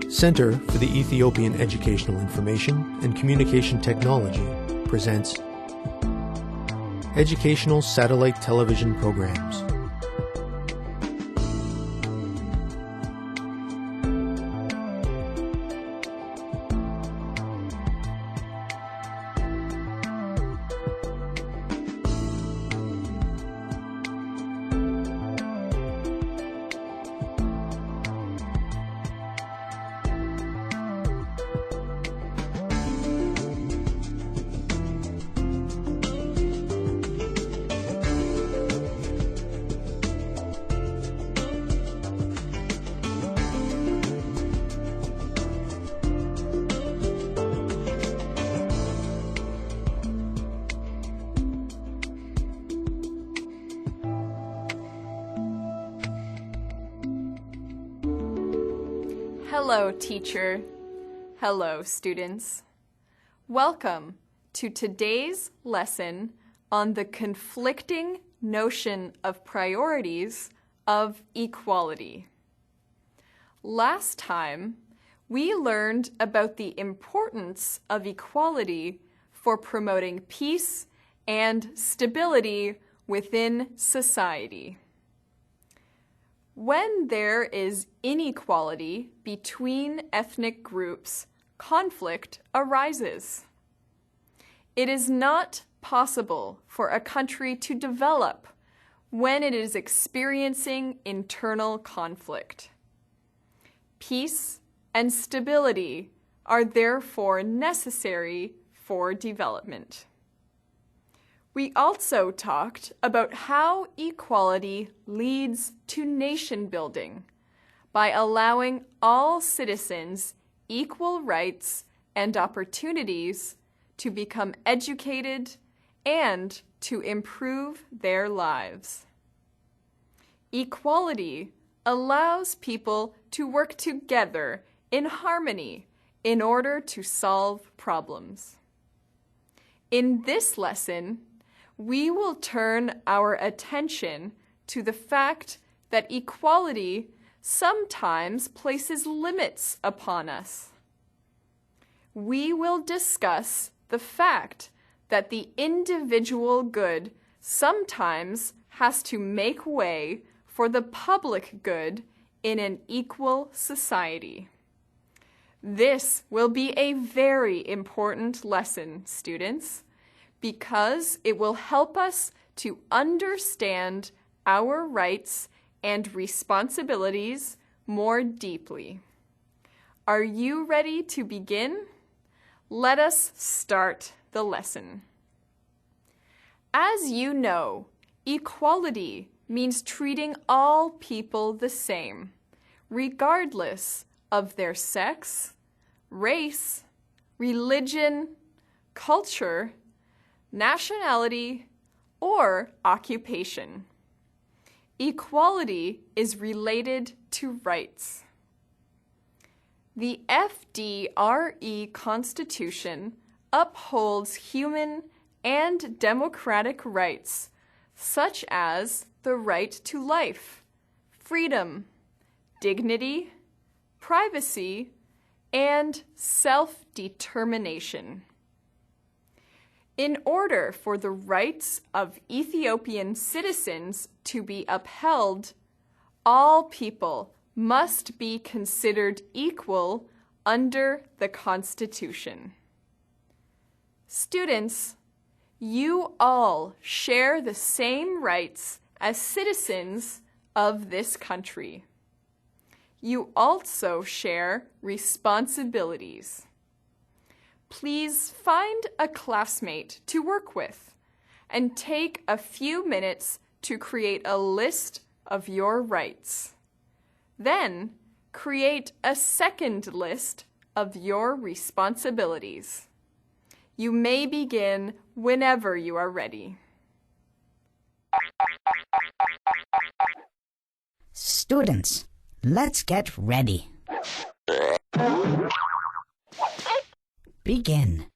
Center for the Ethiopian Educational Information and Communication Technology presents Educational Satellite Television Programs. Hello, teacher. Hello, students. Welcome to today's lesson on the conflicting notion of priorities of equality. Last time, we learned about the importance of equality for promoting peace and stability within society. When there is inequality between ethnic groups, conflict arises. It is not possible for a country to develop when it is experiencing internal conflict. Peace and stability are therefore necessary for development. We also talked about how equality leads to nation building by allowing all citizens equal rights and opportunities to become educated and to improve their lives. Equality allows people to work together in harmony in order to solve problems. In this lesson, we will turn our attention to the fact that equality sometimes places limits upon us. We will discuss the fact that the individual good sometimes has to make way for the public good in an equal society. This will be a very important lesson, students, because it will help us to understand our rights and responsibilities more deeply. Are you ready to begin? Let us start the lesson. As you know, equality means treating all people the same, regardless of their sex, race, religion, culture, nationality, or occupation. Equality is related to rights. The FDRE Constitution upholds human and democratic rights, such as the right to life, freedom, dignity, privacy, and self-determination. In order for the rights of Ethiopian citizens to be upheld, all people must be considered equal under the Constitution. Students, you all share the same rights as citizens of this country. You also share responsibilities. Please find a classmate to work with and take a few minutes to create a list of your rights. Then, create a second list of your responsibilities. You may begin whenever you are ready. Students, let's get ready. Begin.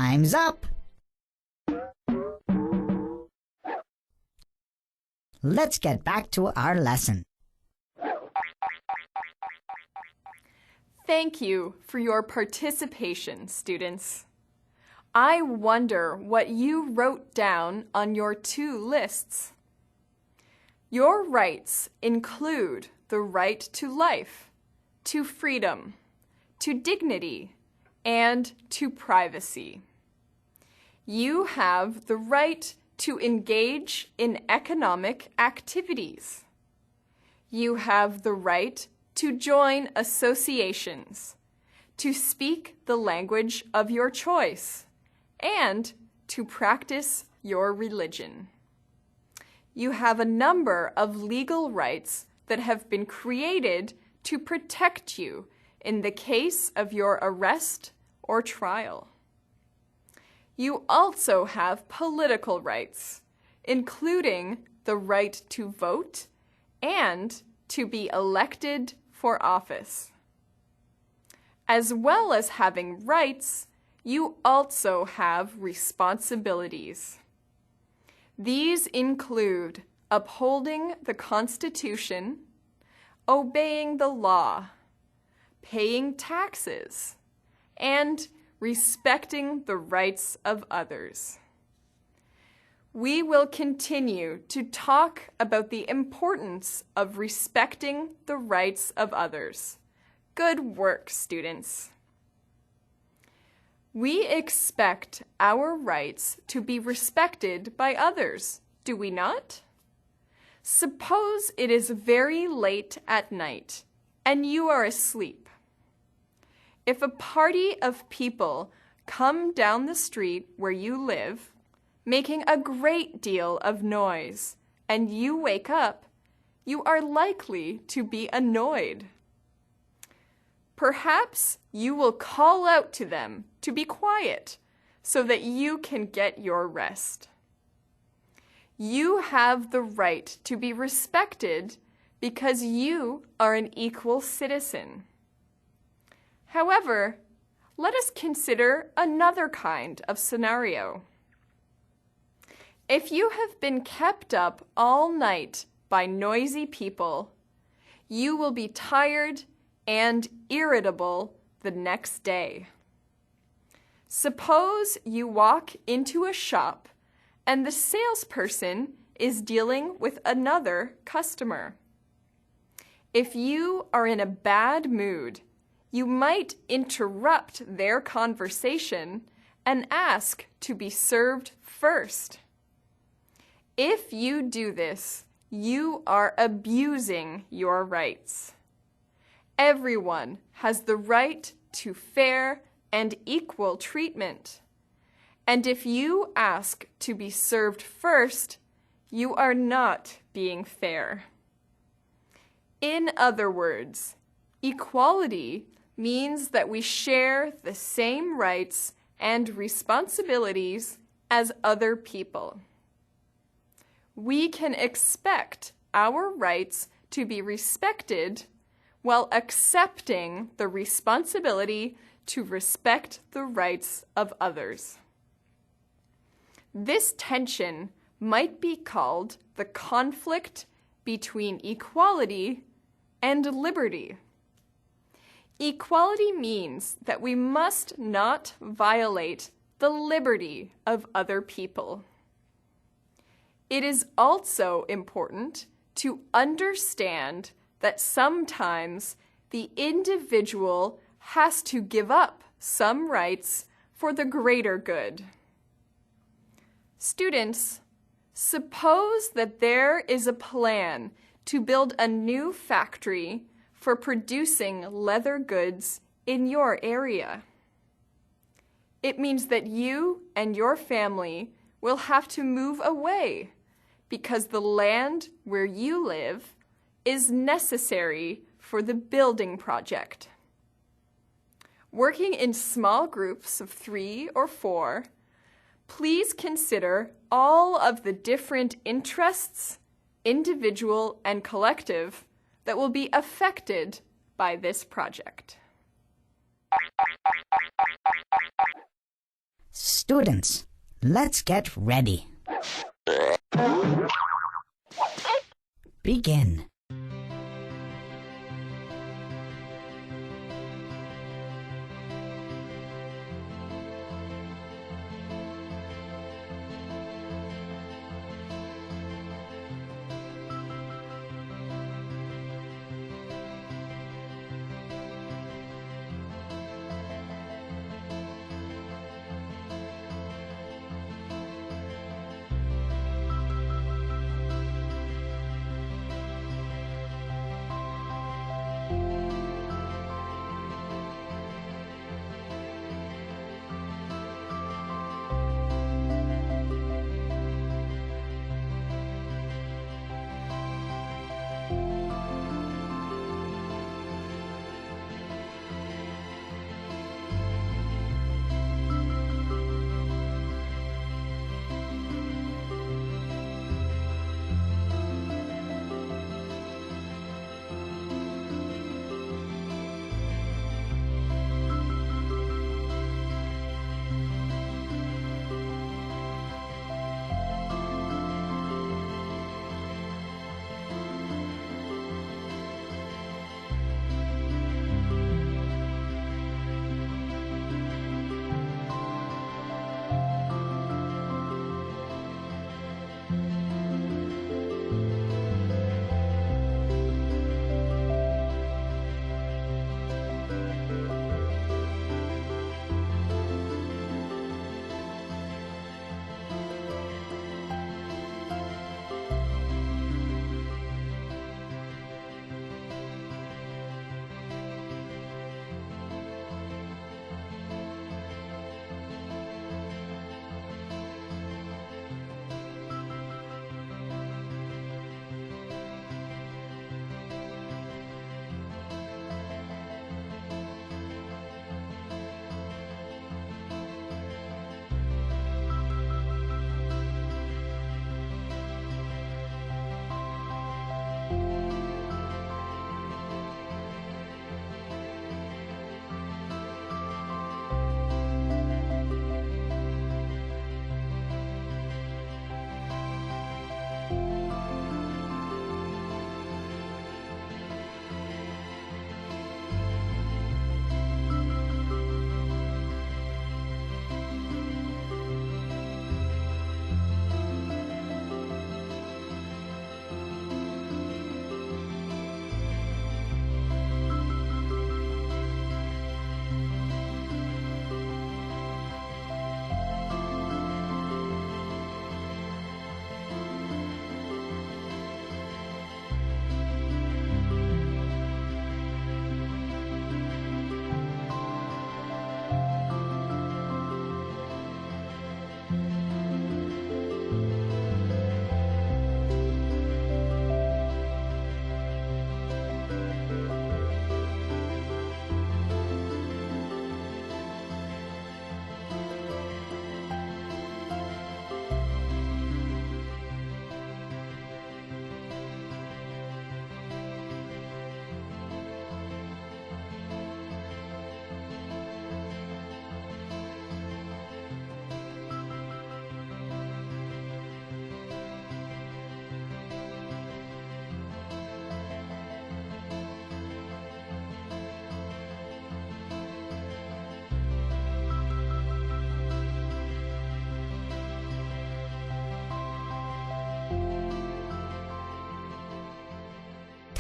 Time's up! Let's get back to our lesson. Thank you for your participation, students. I wonder what you wrote down on your 2 lists. Your rights include the right to life, to freedom, to dignity, and to privacy. You have the right to engage in economic activities. You have the right to join associations, to speak the language of your choice, and to practice your religion. You have a number of legal rights that have been created to protect you in the case of your arrest or trial. You also have political rights, including the right to vote and to be elected for office. As well as having rights, you also have responsibilities. These include upholding the Constitution, obeying the law, paying taxes, and respecting the rights of others. We will continue to talk about the importance of respecting the rights of others. Good work, students. We expect our rights to be respected by others, do we not? Suppose it is very late at night and you are asleep. If a party of people come down the street where you live, making a great deal of noise, and you wake up, you are likely to be annoyed. Perhaps you will call out to them to be quiet so that you can get your rest. You have the right to be respected because you are an equal citizen. However, let us consider another kind of scenario. If you have been kept up all night by noisy people, you will be tired and irritable the next day. Suppose you walk into a shop and the salesperson is dealing with another customer. If you are in a bad mood, you might interrupt their conversation and ask to be served first. If you do this, you are abusing your rights. Everyone has the right to fair and equal treatment. And if you ask to be served first, you are not being fair. In other words, equality means that we share the same rights and responsibilities as other people. We can expect our rights to be respected while accepting the responsibility to respect the rights of others. This tension might be called the conflict between equality and liberty. Equality means that we must not violate the liberty of other people. It is also important to understand that sometimes the individual has to give up some rights for the greater good. Students, suppose that there is a plan to build a new factory for producing leather goods in your area. It means that you and your family will have to move away because the land where you live is necessary for the building project. Working in small groups of 3 or 4, please consider all of the different interests, individual and collective, that will be affected by this project. Students, let's get ready. Begin.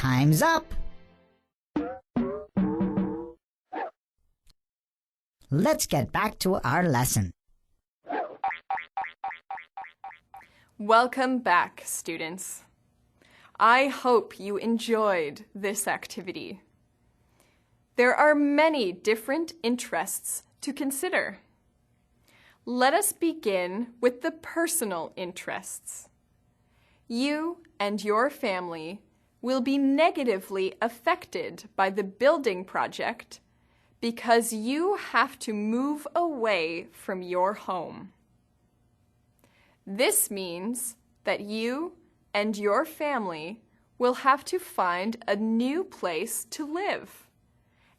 Time's up. Let's get back to our lesson. Welcome back, students. I hope you enjoyed this activity. There are many different interests to consider. Let us begin with the personal interests. You and your family will be negatively affected by the building project because you have to move away from your home. This means that you and your family will have to find a new place to live,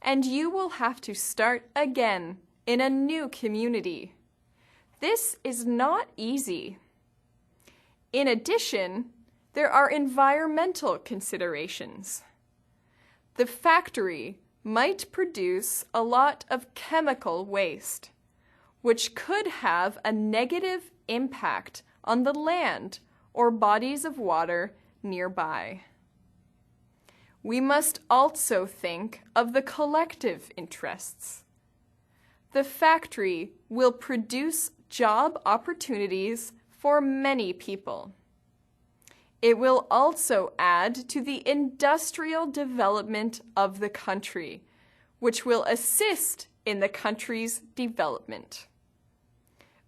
and you will have to start again in a new community. This is not easy. In addition, there are environmental considerations. The factory might produce a lot of chemical waste, which could have a negative impact on the land or bodies of water nearby. We must also think of the collective interests. The factory will produce job opportunities for many people. It will also add to the industrial development of the country, which will assist in the country's development.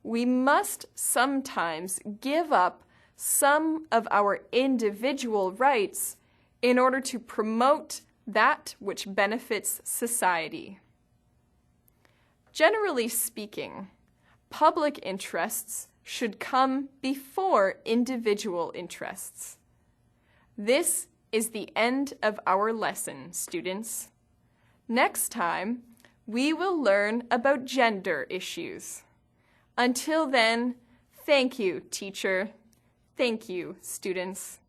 We must sometimes give up some of our individual rights in order to promote that which benefits society. Generally speaking, public interests should come before individual interests. This is the end of our lesson, students. Next time, we will learn about gender issues. Until then, thank you, teacher. Thank you, students.